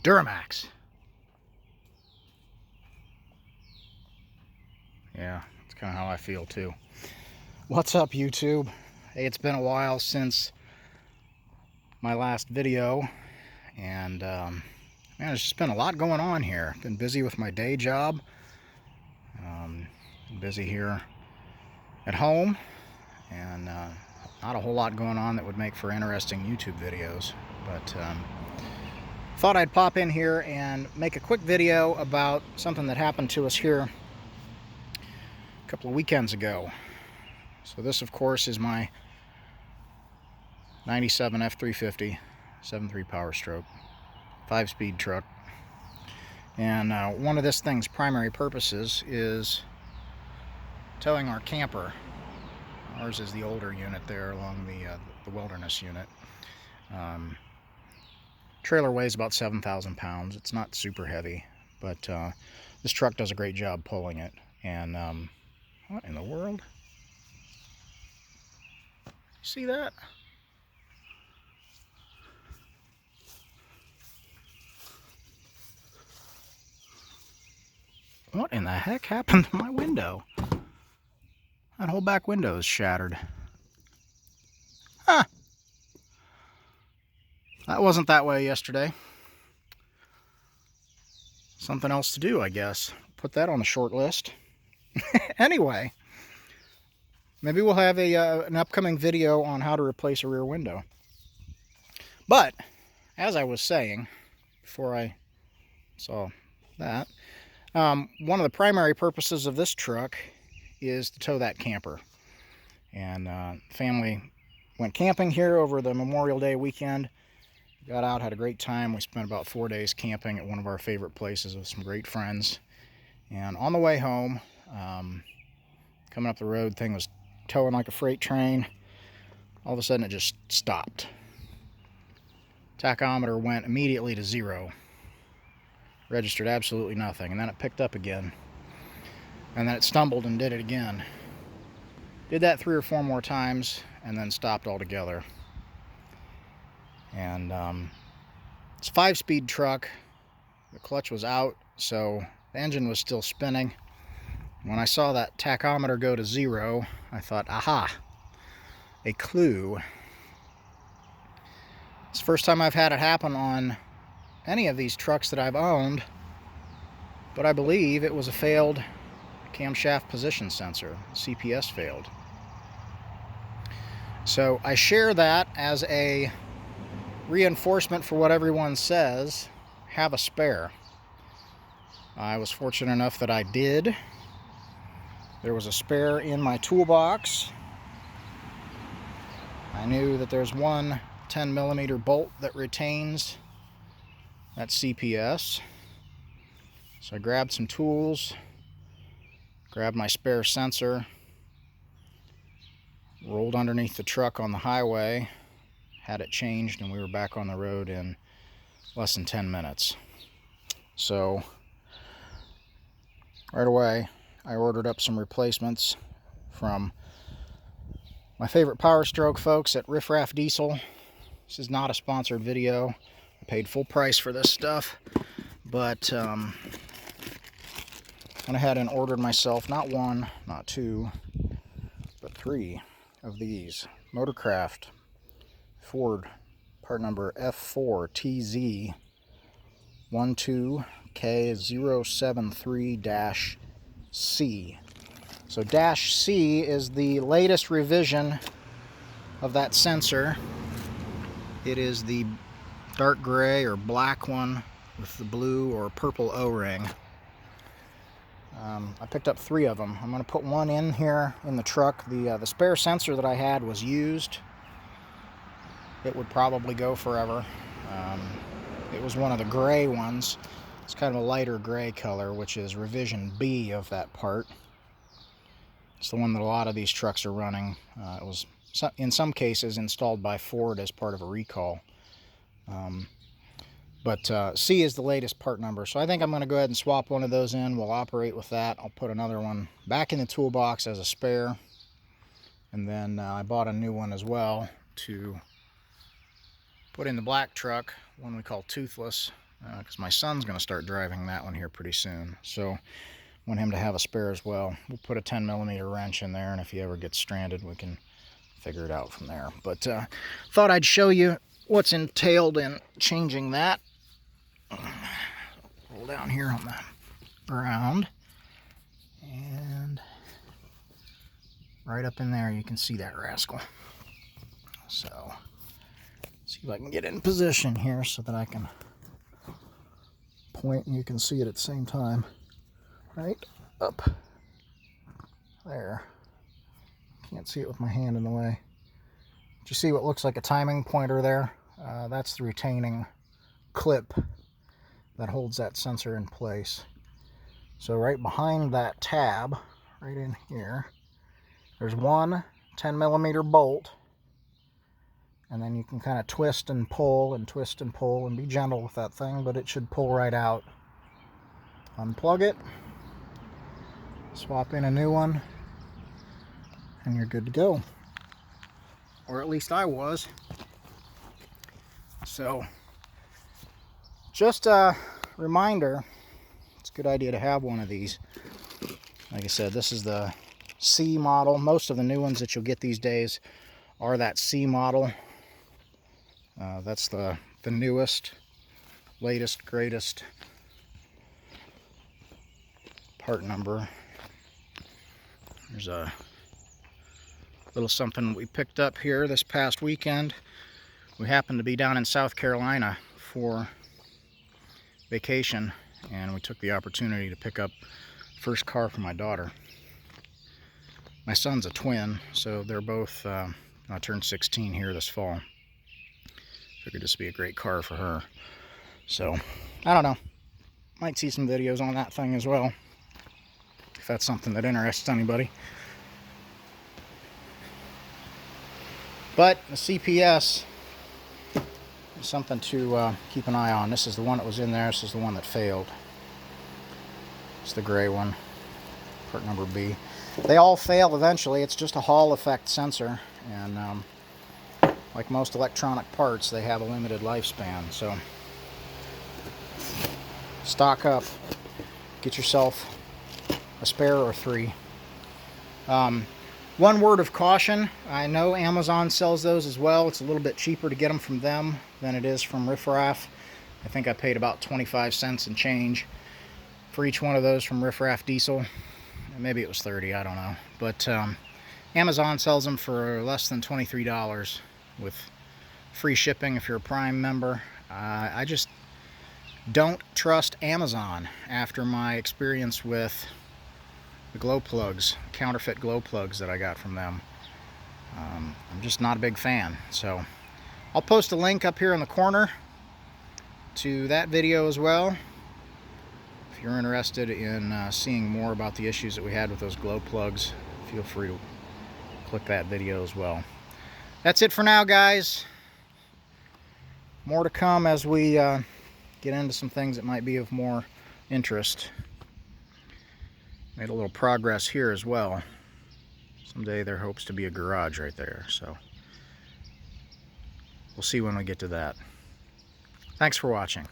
Duramax. Yeah, that's kind of how I feel too. What's up, YouTube? Hey, it's been a while since my last video, and man, there's just been a lot going on here. Been busy with my day job. Busy here at home, and not a whole lot going on that would make for interesting YouTube videos. But thought I'd pop in here and make a quick video about something that happened to us here a couple of weekends ago. So this, of course, is my 97 F-350 7.3 Powerstroke 5-speed truck. And one of this thing's primary purposes is towing our camper. Ours is the older unit there along the wilderness unit. Trailer weighs about 7,000 pounds. It's not super heavy, but this truck does a great job pulling it. And what in the world? See that? What in the heck happened to my window? That whole back window is shattered. Huh. That wasn't that way yesterday. Something else to do, I guess. Put that on the short list. Anyway, maybe we'll have an upcoming video on how to replace a rear window. But, as I was saying, before I saw that, one of the primary purposes of this truck is to tow that camper. And family went camping here over the Memorial Day weekend. Got out, had a great time. We spent about 4 days camping at one of our favorite places with some great friends. And on the way home, coming up the road, thing was towing like a freight train. All of a sudden it just stopped. Tachometer went immediately to 0. Registered absolutely nothing. And then it picked up again. And then it stumbled and did it again. Did that 3 or 4 more times and then stopped altogether. And it's a 5-speed truck. The clutch was out, so the engine was still spinning. When I saw that tachometer go to 0, I thought, aha, a clue. It's the first time I've had it happen on any of these trucks that I've owned, but I believe it was a failed camshaft position sensor. CPS failed. So I share that as a reinforcement for what everyone says, have a spare. I was fortunate enough that I did. There was a spare in my toolbox. I knew that there's one 10mm bolt that retains that CPS. So I grabbed some tools, grabbed my spare sensor, rolled underneath the truck on the highway, had it changed, and we were back on the road in less than 10 minutes. So right away I ordered up some replacements from my favorite Powerstroke folks at F-350 Diesel. This is not a sponsored video. I paid full price for this stuff, but went ahead and ordered myself not 1, not 2, but 3 of these Motorcraft Ford part number F4TZ12K073-C. So dash C is the latest revision of that sensor. It is the dark gray or black one with the blue or purple O-ring. I picked up 3 of them. I'm going to put one in here in the truck. The spare sensor that I had was used. It would probably go forever. It was one of the gray ones. It's kind of a lighter gray color, which is revision B of that part. It's the one that a lot of these trucks are running. It was, in some cases, installed by Ford as part of a recall. But C is the latest part number. So I think I'm going to go ahead and swap one of those in. We'll operate with that. I'll put another one back in the toolbox as a spare. And then I bought a new one as well to put in the black truck, one we call Toothless. because my son's going to start driving that one here pretty soon. So want him to have a spare as well. We'll put a 10mm wrench in there, and if he ever gets stranded, we can figure it out from there. But thought I'd show you what's entailed in changing that. Roll down here on the ground, and right up in there you can see that rascal. So see if I can get it in position here so that I can point and you can see it at the same time. Right up there. Can't see it with my hand in the way. Do you see what looks like a timing pointer there? That's the retaining clip that holds that sensor in place. So right behind that tab, right in here, there's one 10mm bolt, and then you can kind of twist and pull and twist and pull and be gentle with that thing, but it should pull right out. Unplug it, swap in a new one, and you're good to go. Or at least I was. So just a reminder, it's a good idea to have one of these. Like I said, this is the C model. Most of the new ones that you'll get these days are that C model. That's the newest, latest, greatest part number. There's a little something we picked up here this past weekend. We happened to be down in South Carolina for vacation, and we took the opportunity to pick up first car for my daughter. My son's a twin, so they're both I turned 16 here this fall. Figured this would be a great car for her. So I don't know, might see some videos on that thing as well, if that's something that interests anybody. But the CPS is something to keep an eye on. This is the one that was in there. This is the one that failed. It's the gray one, part number B. They all fail eventually. It's just a Hall effect sensor, and like most electronic parts, they have a limited lifespan. So stock up, get yourself a spare or three. One word of caution, I know Amazon sells those as well. It's a little bit cheaper to get them from them than it is from Riff Raff. I think I paid about 25 cents and change for each one of those from Riff Raff Diesel. Maybe it was 30, I don't know. But Amazon sells them for less than $23 with free shipping if you're a Prime member. I just don't trust Amazon after my experience with the glow plugs, counterfeit glow plugs that I got from them. I'm just not a big fan. So I'll post a link up here in the corner to that video as well. If you're interested in seeing more about the issues that we had with those glow plugs, feel free to click that video as well. That's it for now, guys. More to come as we get into some things that might be of more interest. Made a little progress here as well. Someday there hopes to be a garage right there, so we'll see when we get to that. Thanks for watching.